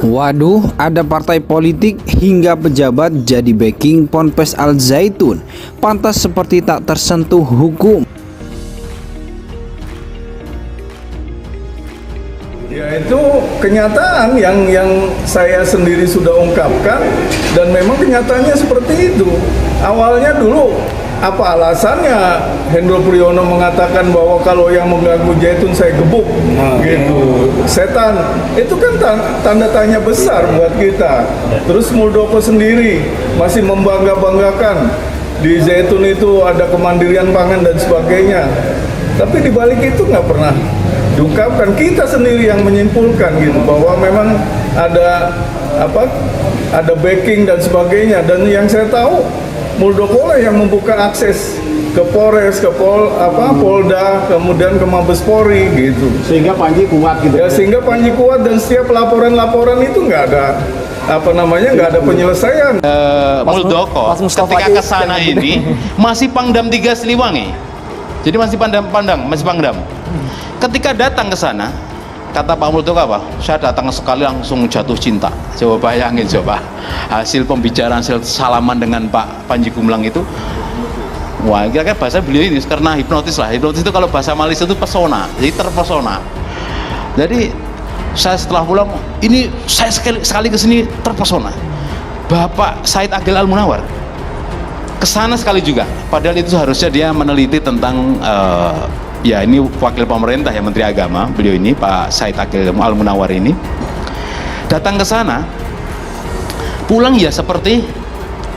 Waduh, ada partai politik hingga pejabat jadi backing Ponpes Al Zaitun. Pantas seperti tak tersentuh hukum. Ya, itu kenyataan yang saya sendiri sudah ungkapkan, dan memang kenyataannya seperti itu. Awalnya dulu apa alasannya Hendro Priyono mengatakan bahwa kalau yang mengganggu Zaitun saya gebuk, gitu. Setan, itu kan tanda tanya besar buat kita. Terus Muldoko sendiri masih membangga-banggakan di Zaitun itu ada kemandirian pangan dan sebagainya. Tapi di balik itu nggak pernah diungkapkan. Kita sendiri yang menyimpulkan gitu bahwa memang ada backing dan sebagainya. Dan yang saya tahu Muldoko lah yang membuka akses ke Polres, ke Polda, kemudian ke Mabes Polri gitu. Sehingga Panji kuat gitu. Ya, sehingga Panji kuat, dan setiap laporan-laporan itu nggak ada nggak ada penyelesaian. Muldoko ketika ke sana ini masih Pangdam 3 Siliwangi. Jadi masih masih Pangdam. Ketika datang ke sana, kata Pak Muldoko apa? Saya datang sekali langsung jatuh cinta. Coba bayangin coba. Hasil pembicaraan, hasil salaman dengan Pak Panji Gumilang itu. Wah, kira-kira bahasa beliau ini karena hipnotis lah. Hipnotis itu kalau bahasa Malaysia itu pesona. Jadi terpesona. Jadi saya setelah pulang, ini saya sekali ke sini terpesona. Bapak Said Agil Al-Munawar kesana sekali juga. Padahal itu harusnya dia meneliti tentang ya ini wakil pemerintah ya, Menteri Agama beliau ini, Pak Said Agil Al-Munawar ini datang ke sana, pulang ya seperti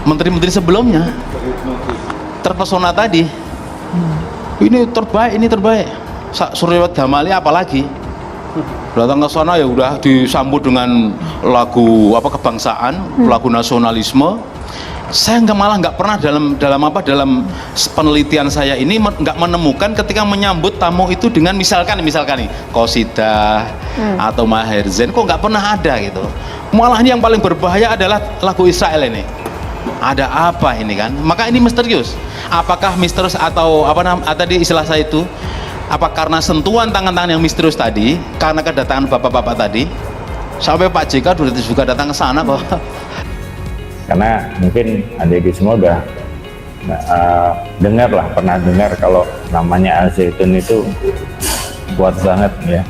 menteri-menteri sebelumnya, terpesona tadi. Ini terbaik Suryawat Damali apalagi datang ke sana ya udah disambut dengan lagu kebangsaan, lagu nasionalisme. Saya malah nggak pernah dalam penelitian saya ini nggak menemukan ketika menyambut tamu itu dengan misalkan nih qasidah atau Maher Zain, kok nggak pernah ada gitu. Malah ini yang paling berbahaya adalah lagu Israel ini. Ada apa ini kan? Maka ini misterius. Apakah misterius atau tadi istilah saya itu? Apa karena sentuhan tangan-tangan yang misterius tadi, karena kedatangan bapak-bapak tadi, sampai Pak JK juga datang ke sana kok. Karena mungkin adik semua udah pernah dengar kalau namanya Al Zaitun itu kuat banget ya,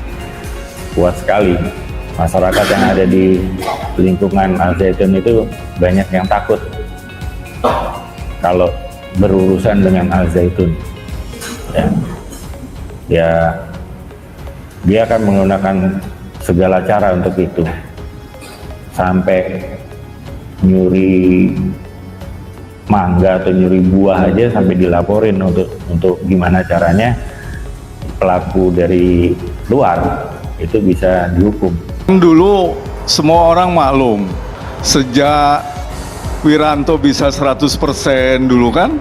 kuat sekali. Masyarakat yang ada di lingkungan Al Zaitun itu banyak yang takut kalau berurusan dengan Al Zaitun ya, dia akan menggunakan segala cara untuk itu, sampai nyuri mangga atau nyuri buah aja sampai dilaporin untuk gimana caranya pelaku dari luar itu bisa dihukum. Dulu semua orang maklum sejak Wiranto bisa 100% dulu kan,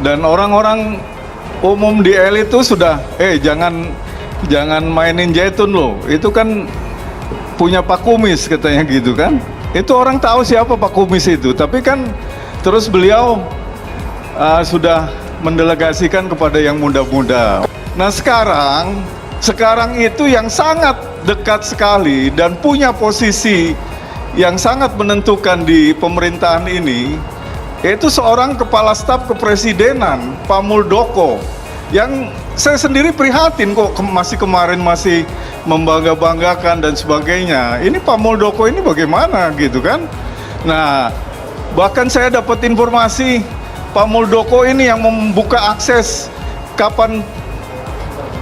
dan orang-orang umum di elit itu sudah jangan mainin Zaitun loh, itu kan punya Pak Kumis katanya gitu kan. Itu orang tahu siapa Pak Kumis itu, tapi kan terus beliau sudah mendelegasikan kepada yang muda-muda. Nah sekarang itu yang sangat dekat sekali dan punya posisi yang sangat menentukan di pemerintahan ini, yaitu seorang kepala staf kepresidenan, Pak Muldoko, yang saya sendiri prihatin kok kemarin masih membangga-banggakan dan sebagainya. Ini Pak Muldoko ini bagaimana gitu kan. Nah, bahkan saya dapat informasi Pak Muldoko ini yang membuka akses kapan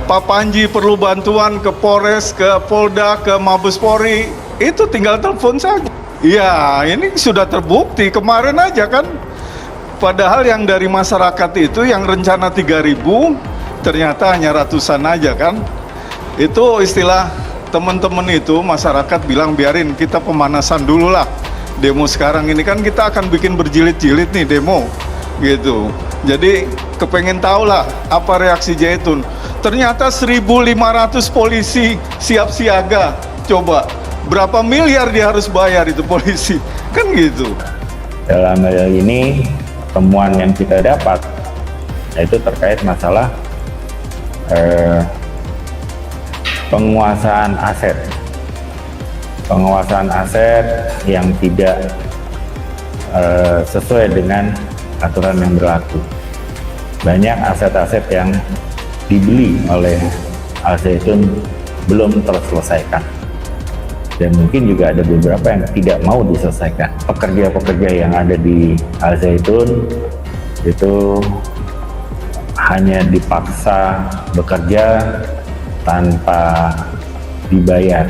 Pak Panji perlu bantuan ke Polres, ke Polda, ke Mabes Polri, itu tinggal telepon saja. Ya, ini sudah terbukti kemarin aja kan. Padahal yang dari masyarakat itu yang rencana 3.000 ternyata hanya ratusan aja kan. Itu istilah teman-teman itu masyarakat bilang biarin kita pemanasan dulu lah. Demo sekarang ini kan kita akan bikin berjilid-jilid nih demo gitu. Jadi kepengen tahu lah apa reaksi Zaitun. Ternyata 1.500 polisi siap siaga. Coba berapa miliar dia harus bayar itu polisi kan gitu. Dalam hal ini temuan yang kita dapat yaitu terkait masalah penguasaan aset penguasaan aset yang tidak sesuai dengan aturan yang berlaku. Banyak aset-aset yang dibeli oleh Al Zaitun belum terselesaikan, dan mungkin juga ada beberapa yang tidak mau diselesaikan. Pekerja-pekerja yang ada di Al Zaitun itu hanya dipaksa bekerja tanpa dibayar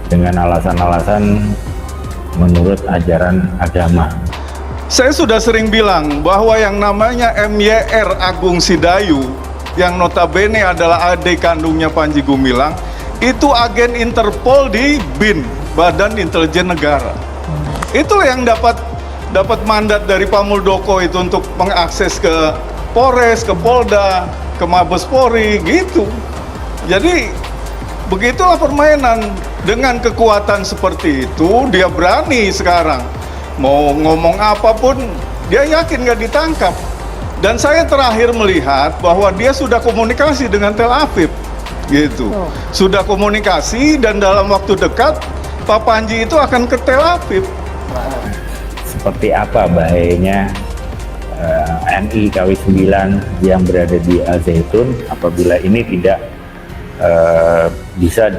dengan alasan-alasan menurut ajaran agama. Saya sudah sering bilang bahwa yang namanya MYR Agung Sidayu, yang notabene adalah adik kandungnya Panji Gumilang, itu agen Interpol di BIN, Badan Intelijen Negara. Itu yang dapat mandat dari Pak Muldoko itu untuk mengakses ke Polres, ke Polda, ke Mabes Polri, gitu. Jadi begitulah permainan. Dengan kekuatan seperti itu, dia berani sekarang mau ngomong apapun, dia yakin nggak ditangkap. Dan saya terakhir melihat bahwa dia sudah komunikasi dengan Tel Aviv, gitu. Sudah komunikasi, dan dalam waktu dekat Pak Panji itu akan ke Tel Aviv. Seperti apa bahayanya MI KW 9 yang berada di Al Zaitun apabila ini tidak bisa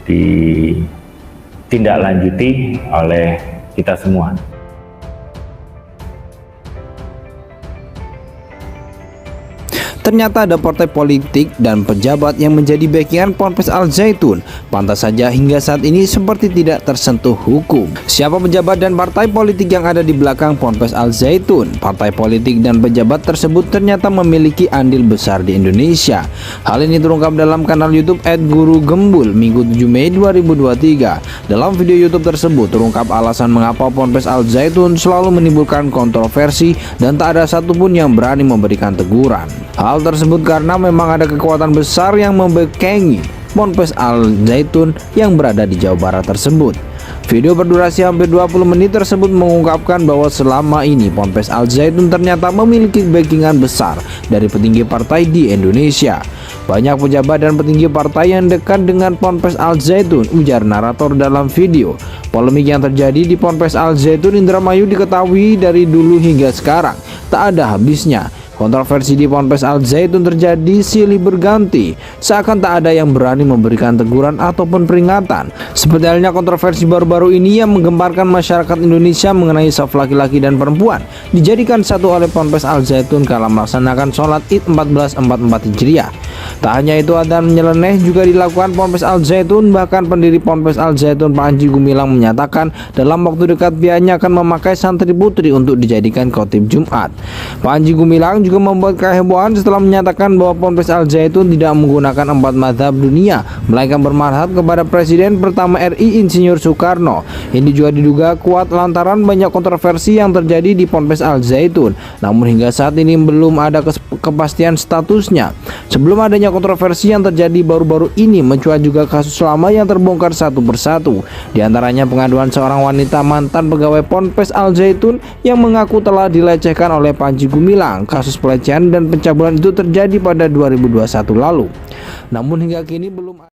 ditindaklanjuti oleh kita semua. Ternyata ada partai politik dan pejabat yang menjadi backingan Ponpes Al Zaitun. Pantas saja hingga saat ini seperti tidak tersentuh hukum. Siapa pejabat dan partai politik yang ada di belakang Ponpes Al Zaitun? Partai politik dan pejabat tersebut ternyata memiliki andil besar di Indonesia. Hal ini terungkap dalam kanal YouTube @gurugembul Minggu 7 Mei 2023. Dalam video YouTube tersebut terungkap alasan mengapa Ponpes Al Zaitun selalu menimbulkan kontroversi dan tak ada satupun yang berani memberikan teguran. Hal tersebut karena memang ada kekuatan besar yang membekengi Ponpes Al Zaitun yang berada di Jawa Barat tersebut. Video berdurasi hampir 20 menit tersebut mengungkapkan bahwa selama ini Ponpes Al Zaitun ternyata memiliki backingan besar dari petinggi partai di Indonesia. Banyak pejabat dan petinggi partai yang dekat dengan Ponpes Al Zaitun, ujar narator dalam video. Polemik yang terjadi di Ponpes Al Zaitun Indramayu diketahui dari dulu hingga sekarang tak ada habisnya. Kontroversi di Ponpes Al Zaitun terjadi silih berganti, seakan tak ada yang berani memberikan teguran ataupun peringatan. Seperti halnya kontroversi baru-baru ini yang menggemparkan masyarakat Indonesia mengenai saf laki-laki dan perempuan dijadikan satu oleh Ponpes Al Zaitun kala melaksanakan sholat Id 1444 Hijriah. Tak hanya itu, adzan nyeleneh juga dilakukan Ponpes Al Zaitun. Bahkan pendiri Ponpes Al Zaitun Panji Gumilang menyatakan dalam waktu dekat pihaknya akan memakai santri putri untuk dijadikan khotib Jumat. Panji Gumilang juga membuat kehebohan setelah menyatakan bahwa Ponpes Al Zaitun tidak menggunakan 4 mazhab dunia, melainkan bermadhab kepada Presiden pertama RI Insinyur Soekarno. Ini juga diduga kuat lantaran banyak kontroversi yang terjadi di Ponpes Al Zaitun, namun hingga saat ini belum ada kepastian statusnya. Sebelum adanya kontroversi yang terjadi baru-baru ini, mencuat juga kasus lama yang terbongkar satu persatu. Di antaranya pengaduan seorang wanita mantan pegawai Ponpes Al Zaitun yang mengaku telah dilecehkan oleh Panji Gumilang. Kasus pelecehan dan pencabulan itu terjadi pada 2021 lalu. Namun hingga kini belum